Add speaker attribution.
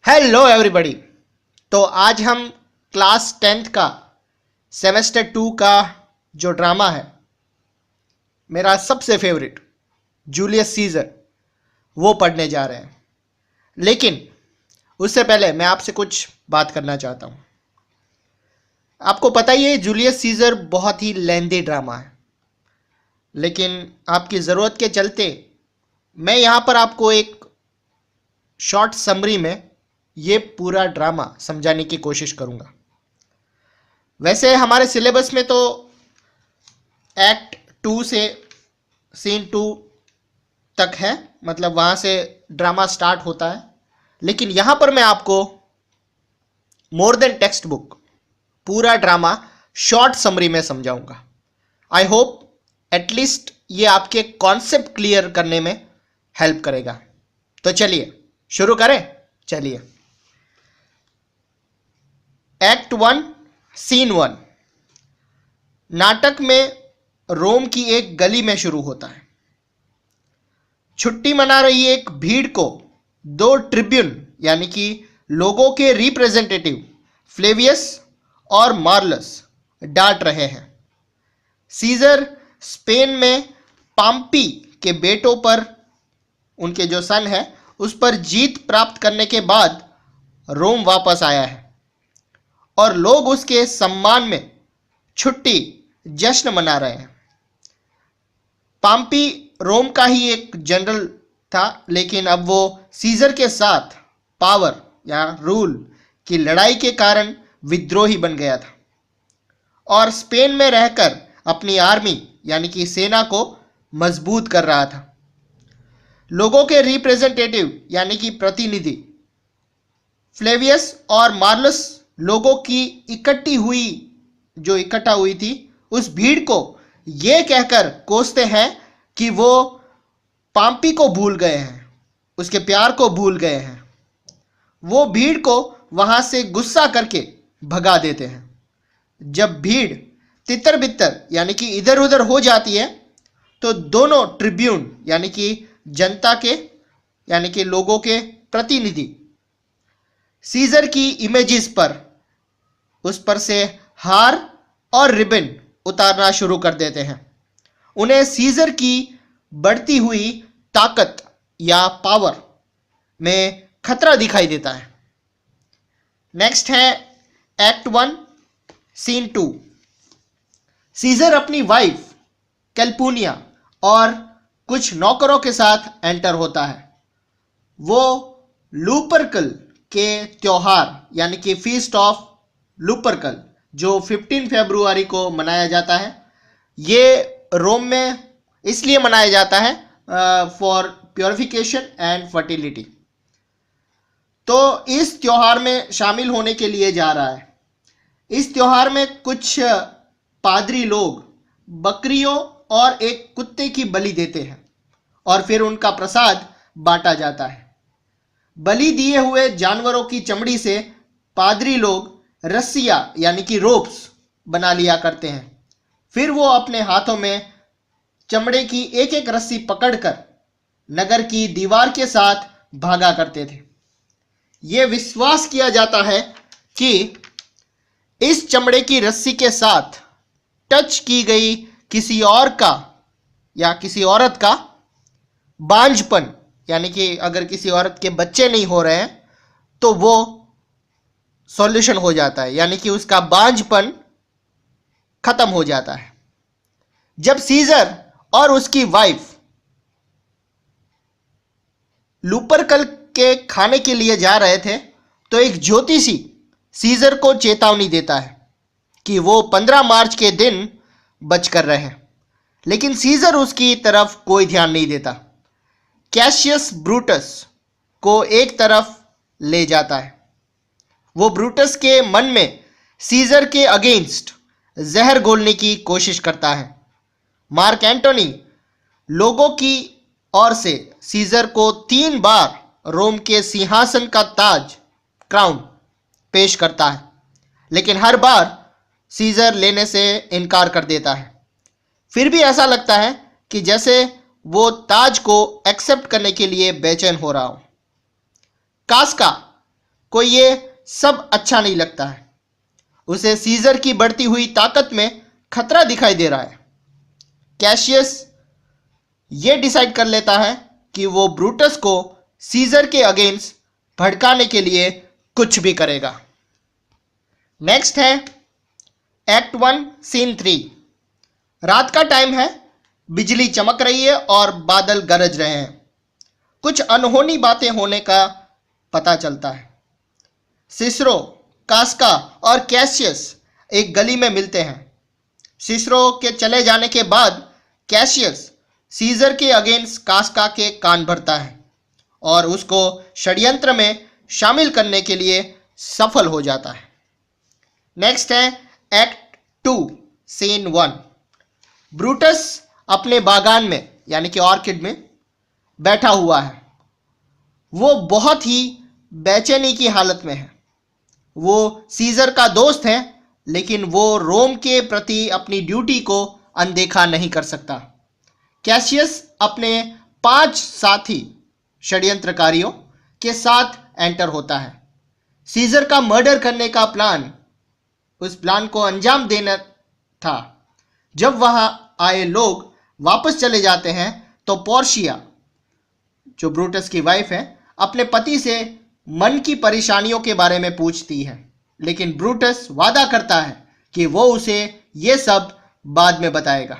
Speaker 1: Hello everybody. तो आज हम क्लास 10th का सेमेस्टर 2 का जो ड्रामा है, मेरा सबसे फेवरेट जूलियस सीजर, वो पढ़ने जा रहे हैं। लेकिन उससे पहले मैं आपसे कुछ बात करना चाहता हूँ। आपको पता ही है जूलियस सीजर बहुत ही लेंदी ड्रामा है, लेकिन आपकी ज़रूरत के चलते मैं यहाँ पर आपको एक शॉर्ट समरी में ये पूरा ड्रामा समझाने की कोशिश करूँगा। वैसे हमारे सिलेबस में तो एक्ट 2 से सीन 2 तक है, मतलब वहाँ से ड्रामा स्टार्ट होता है। लेकिन यहाँ पर मैं आपको मोर देन टेक्स्ट बुक पूरा ड्रामा शॉर्ट समरी में समझाऊंगा। आई होप एटलीस्ट ये आपके कॉन्सेप्ट क्लियर करने में हेल्प करेगा। तो चलिए शुरू करें। चलिए, एक्ट 1 सीन 1 नाटक में रोम की एक गली में शुरू होता है। छुट्टी मना रही एक भीड़ को दो ट्रिब्यून यानी कि लोगों के रिप्रेजेंटेटिव फ्लेवियस और मार्लस डांट रहे हैं। सीजर स्पेन में पाम्पी के बेटों पर, उनके जो सन है, उस पर जीत प्राप्त करने के बाद रोम वापस आया है और लोग उसके सम्मान में छुट्टी जश्न मना रहे हैं। पाम्पी रोम का ही एक जनरल था, लेकिन अब वो सीजर के साथ पावर या रूल की लड़ाई के कारण विद्रोही बन गया था और स्पेन में रहकर अपनी आर्मी यानी कि सेना को मजबूत कर रहा था। लोगों के रिप्रेजेंटेटिव यानी कि प्रतिनिधि फ्लेवियस और मार्लस लोगों की इकट्ठा हुई थी, उस भीड़ को ये कहकर कोसते हैं कि वो पाम्पी को भूल गए हैं, उसके प्यार को भूल गए हैं। वो भीड़ को वहां से गुस्सा करके भगा देते हैं। जब भीड़ तितर बितर यानी कि इधर उधर हो जाती है, तो दोनों ट्रिब्यून यानी कि जनता के यानी कि लोगों के प्रतिनिधि सीजर की इमेजेस पर, उस पर से हार और रिबन उतारना शुरू कर देते हैं। उन्हें सीजर की बढ़ती हुई ताकत या पावर में खतरा दिखाई देता है। नेक्स्ट है एक्ट 1 सीन 2। सीजर अपनी वाइफ कैल्पुनिया और कुछ नौकरों के साथ एंटर होता है। वो लूपरकल के त्योहार यानी कि फीस्ट ऑफ लूपरकल जो 15 फरवरी को मनाया जाता है, ये रोम में इसलिए मनाया जाता है फॉर प्योरिफिकेशन एंड फर्टिलिटी। तो इस त्योहार में शामिल होने के लिए जा रहा है। इस त्योहार में कुछ पादरी लोग बकरियों और एक कुत्ते की बलि देते हैं और फिर उनका प्रसाद बांटा जाता है। बलि दिए हुए जानवरों की चमड़ी से पादरी लोग रस्सियां यानी कि रोप्स बना लिया करते हैं। फिर वो अपने हाथों में चमड़े की एक एक रस्सी पकड़कर नगर की दीवार के साथ भागा करते थे। ये विश्वास किया जाता है कि इस चमड़े की रस्सी के साथ टच की गई किसी और का या किसी औरत का बांझपन, यानी कि अगर किसी औरत के बच्चे नहीं हो रहे हैं तो वो सॉल्यूशन हो जाता है, यानी कि उसका बांझपन खत्म हो जाता है। जब सीजर और उसकी वाइफ लूपरकल के खाने के लिए जा रहे थे, तो एक ज्योतिषी सीजर को चेतावनी देता है कि वो 15 मार्च के दिन बचकर रहे। लेकिन सीजर उसकी तरफ कोई ध्यान नहीं देता। कैशियस ब्रूटस को एक तरफ ले जाता है। वो ब्रूटस के मन में सीजर के अगेंस्ट जहर घोलने की कोशिश करता है। मार्क एंटोनी लोगों की ओर से सीजर को 3 बार रोम के सिंहासन का ताज, क्राउन, पेश करता है, लेकिन हर बार सीजर लेने से इनकार कर देता है। फिर भी ऐसा लगता है कि जैसे वो ताज को एक्सेप्ट करने के लिए बेचैन हो रहा हो। कास्का को ये सब अच्छा नहीं लगता है। उसे सीजर की बढ़ती हुई ताकत में खतरा दिखाई दे रहा है। कैशियस ये डिसाइड कर लेता है कि वो ब्रूटस को सीजर के अगेंस्ट भड़काने के लिए कुछ भी करेगा। नेक्स्ट है एक्ट 1 सीन 3। रात का टाइम है, बिजली चमक रही है और बादल गरज रहे हैं। कुछ अनहोनी बातें होने का पता चलता है। सिसरो, कास्का और कैशियस एक गली में मिलते हैं। सिसरो के चले जाने के बाद कैशियस सीजर के अगेंस्ट कास्का के कान भरता है और उसको षड्यंत्र में शामिल करने के लिए सफल हो जाता है। नेक्स्ट है एक्ट 2 सीन 1। ब्रूटस अपने बागान में यानी कि ऑर्किड में बैठा हुआ है। वो बहुत ही बेचैनी की हालत में है। वो सीजर का दोस्त है, लेकिन वो रोम के प्रति अपनी ड्यूटी को अनदेखा नहीं कर सकता। कैशियस अपने 5 साथी षड्यंत्रकारियों के साथ एंटर होता है। सीजर का मर्डर करने का उस प्लान को अंजाम देना था। जब वहां आए लोग वापस चले जाते हैं तो पोर्शिया, जो ब्रूटस की वाइफ है, अपने पति से मन की परेशानियों के बारे में पूछती है, लेकिन ब्रूटस वादा करता है कि वो उसे ये सब बाद में बताएगा।